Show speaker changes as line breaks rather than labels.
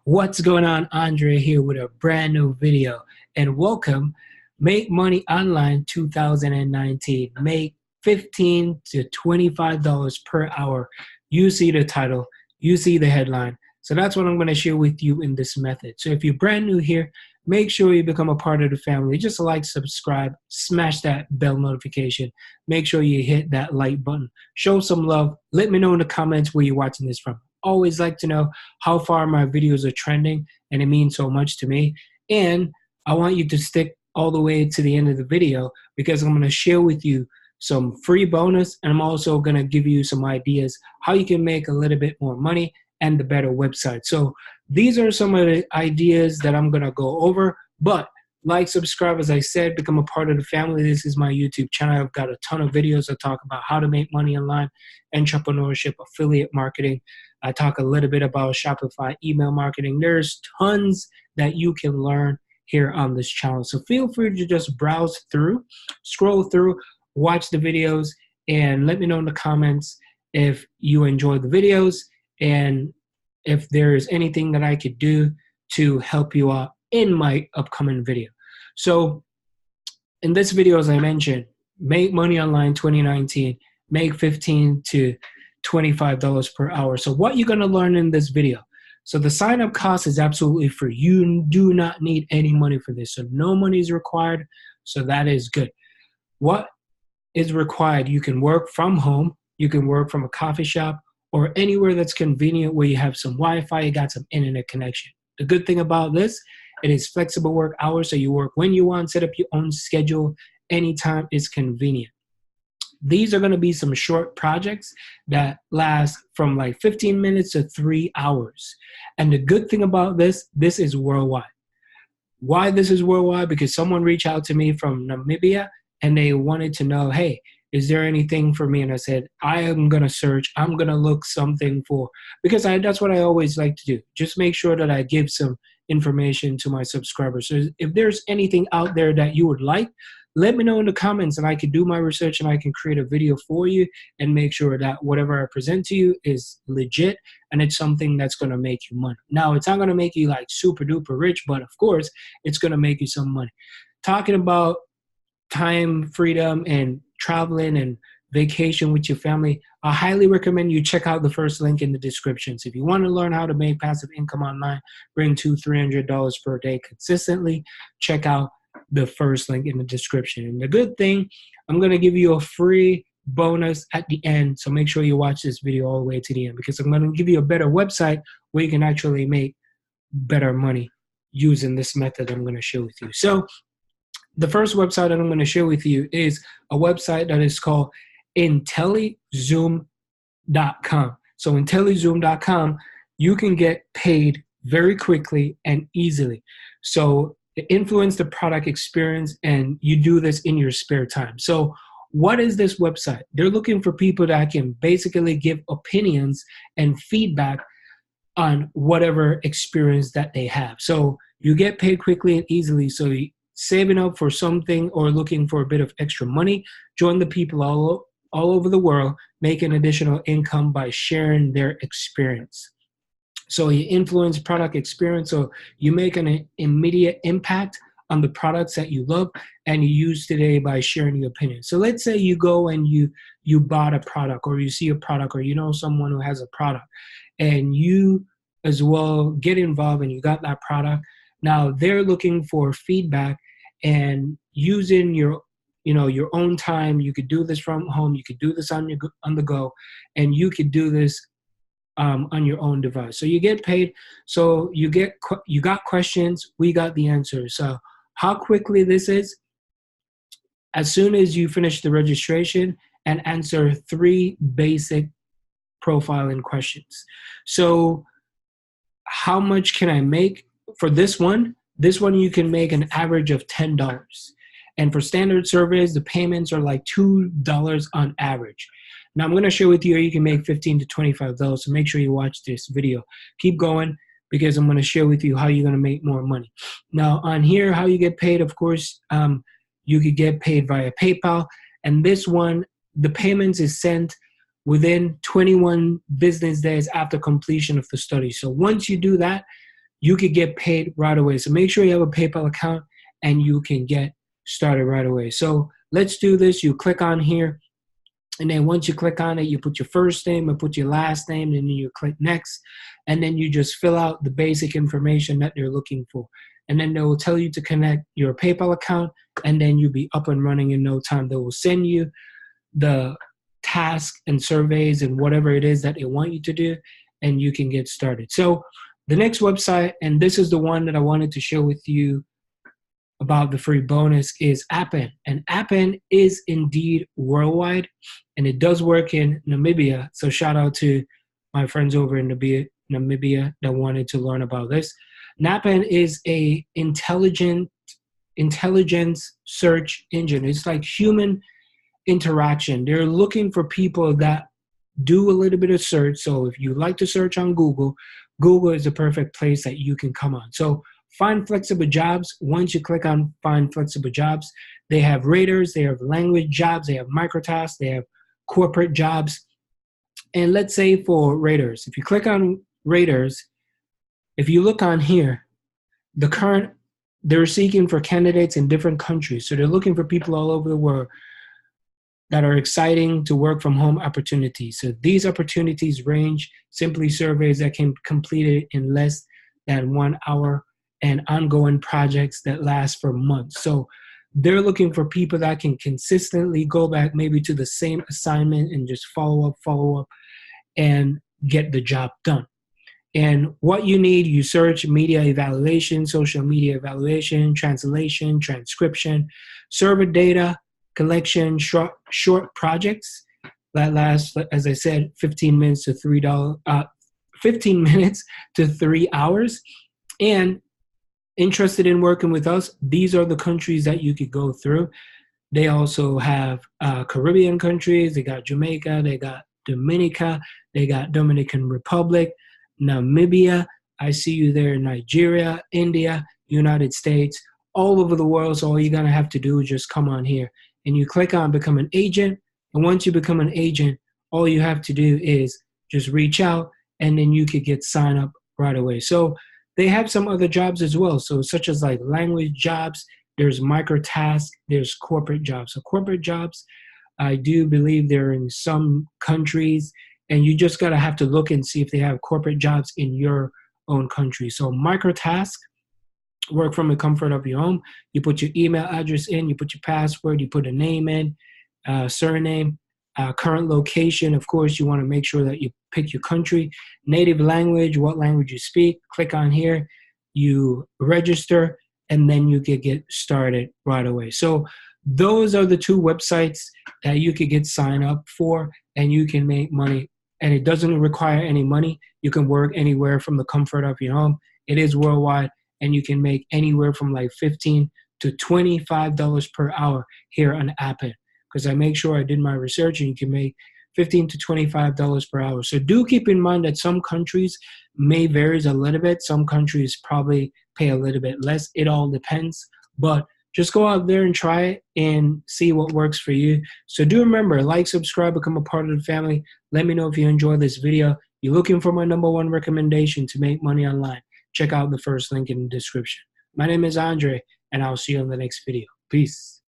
What's going on? Andre here with a brand new video, and welcome. Make Money Online 2019. Make $15 to $25 per hour. You see the title, you see the headline. So that's what I'm going to share with you in this method. So if you're brand new here, make sure you become a part of the family. Just like, subscribe, smash that bell notification. Make sure you hit that like button. Show some love. Let me know in the comments where you're watching this from. Always like to know how far my videos are trending, and it means so much to me. And I want you to stick all the way to the end of the video because I'm going to share with you some free bonus, and I'm also going to give you some ideas how you can make a little bit more money and the better website. So these are some of the ideas that I'm going to go over, but like, subscribe, as I said, become a part of the family. This is my YouTube channel. I've got a ton of videos that talk about how to make money online, entrepreneurship, affiliate marketing. I talk a little bit about Shopify, email marketing. There's tons that you can learn here on this channel. So feel free to just browse through, scroll through, watch the videos, and let me know in the comments if you enjoy the videos and if there is anything that I could do to help you out in my upcoming video. So in this video, as I mentioned, Make Money Online 2019, make $15 to $25 per hour. So what you're going to learn in this video. So the sign-up cost is absolutely free. You do not need any money for this. So no money is required. So that is good. What is required? You can work from home. You can work from a coffee shop or anywhere that's convenient where you have some Wi-Fi, you got some internet connection. The good thing about this, it is flexible work hours, so you work when you want, set up your own schedule, anytime is convenient. These are going to be some short projects that last from like 15 minutes to 3 hours. And the good thing about this is worldwide. Why this is worldwide? Because someone reached out to me from Namibia and they wanted to know, hey, is there anything for me? And I said, I am going to search. I'm going to look something for, because that's what I always like to do. Just make sure that I give some information to my subscribers. So if there's anything out there that you would like, let me know in the comments and I can do my research and I can create a video for you and make sure that whatever I present to you is legit and it's something that's going to make you money. Now, it's not going to make you like super duper rich, but of course, it's going to make you some money. Talking about time freedom and traveling and vacation with your family, I highly recommend you check out the first link in the description. So if you want to learn how to make passive income online, bring $200-300 per day consistently, check out the first link in the description. And the good thing, I'm going to give you a free bonus at the end. So make sure you watch this video all the way to the end because I'm going to give you a better website where you can actually make better money using this method I'm going to share with you. So the first website that I'm going to share with you is a website that is called IntelliZoom.com. So IntelliZoom.com, you can get paid very quickly and easily. So influence the product experience, and you do this in your spare time. So what is this website? They're looking for people that can basically give opinions and feedback on whatever experience that they have. So you get paid quickly and easily. So saving up for something or looking for a bit of extra money, join the people all over the world, making additional income by sharing their experience. So you influence product experience, so you make an immediate impact on the products that you love and you use today by sharing your opinion. So let's say you go and you bought a product or you see a product or you know someone who has a product and you as well get involved and you got that product. Now they're looking for feedback and using your own time. You could do this from home, you could do this on the go, and you could do this on your own device. So you get paid. So you got questions, we got the answers. So how quickly this is, as soon as you finish the registration and answer 3 basic profiling questions. So how much can I make for this one? This one you can make an average of $10. And for standard surveys, the payments are like $2 on average. Now I'm going to share with you how you can make $15 to $25. So make sure you watch this video. Keep going because I'm going to share with you how you're going to make more money. Now on here, how you get paid, of course, you could get paid via PayPal. And this one, the payments is sent within 21 business days after completion of the study. So once you do that, you could get paid right away. So make sure you have a PayPal account and you can get started right away. So let's do this. You click on here, and then once you click on it, you put your first name and put your last name, and then you click next, and then you just fill out the basic information that they're looking for. And then they will tell you to connect your PayPal account, and then you'll be up and running in no time. They will send you the task and surveys and whatever it is that they want you to do, and you can get started. So the next website, and this is the one that I wanted to share with you about the free bonus, is Appen. And Appen is indeed worldwide, and it does work in Namibia. So shout out to my friends over in Namibia that wanted to learn about this. Appen is a intelligence search engine. It's like human interaction. They're looking for people that do a little bit of search. So if you like to search on Google, Google is the perfect place that you can come on. So find flexible jobs. Once you click on find flexible jobs, they have raters, they have language jobs, they have microtasks, they have corporate jobs. And let's say for raters, if you click on raters, if you look on here, they're seeking for candidates in different countries. So they're looking for people all over the world that are exciting to work from home opportunities. So these opportunities range simply surveys that can be completed in less than 1 hour and ongoing projects that last for months. So they're looking for people that can consistently go back maybe to the same assignment and just follow up, and get the job done. And what you need, you search media evaluation, social media evaluation, translation, transcription, server data collection, short projects that last, as I said, 15 minutes to $3 hours. And interested in working with us, these are the countries that you could go through. They also have Caribbean countries. They got Jamaica. They got Dominica. They got Dominican Republic, Namibia. I see you there in Nigeria, India, United States, all over the world. So all you're going to have to do is just come on here and you click on become an agent. And once you become an agent, all you have to do is just reach out, and then you could get signed up right away. So they have some other jobs as well. So such as like language jobs, there's micro tasks, there's corporate jobs. So corporate jobs, I do believe they're in some countries, and you just gotta have to look and see if they have corporate jobs in your own country. So micro task, work from the comfort of your home. You put your email address in, you put your password, you put a name in, surname, current location. Of course, you want to make sure that you pick your country, native language, what language you speak. Click on here, you register, and then you can get started right away. So those are the two websites that you could get signed up for, and you can make money. And it doesn't require any money. You can work anywhere from the comfort of your home. It is worldwide, and you can make anywhere from like $15 to $25 per hour here on Appen. Because I make sure I did my research, and you can make $15 to $25 per hour. So do keep in mind that some countries may vary a little bit. Some countries probably pay a little bit less. It all depends. But just go out there and try it and see what works for you. So do remember, like, subscribe, become a part of the family. Let me know if you enjoyed this video. You're looking for my #1 recommendation to make money online. Check out the first link in the description. My name is Andre, and I'll see you in the next video. Peace.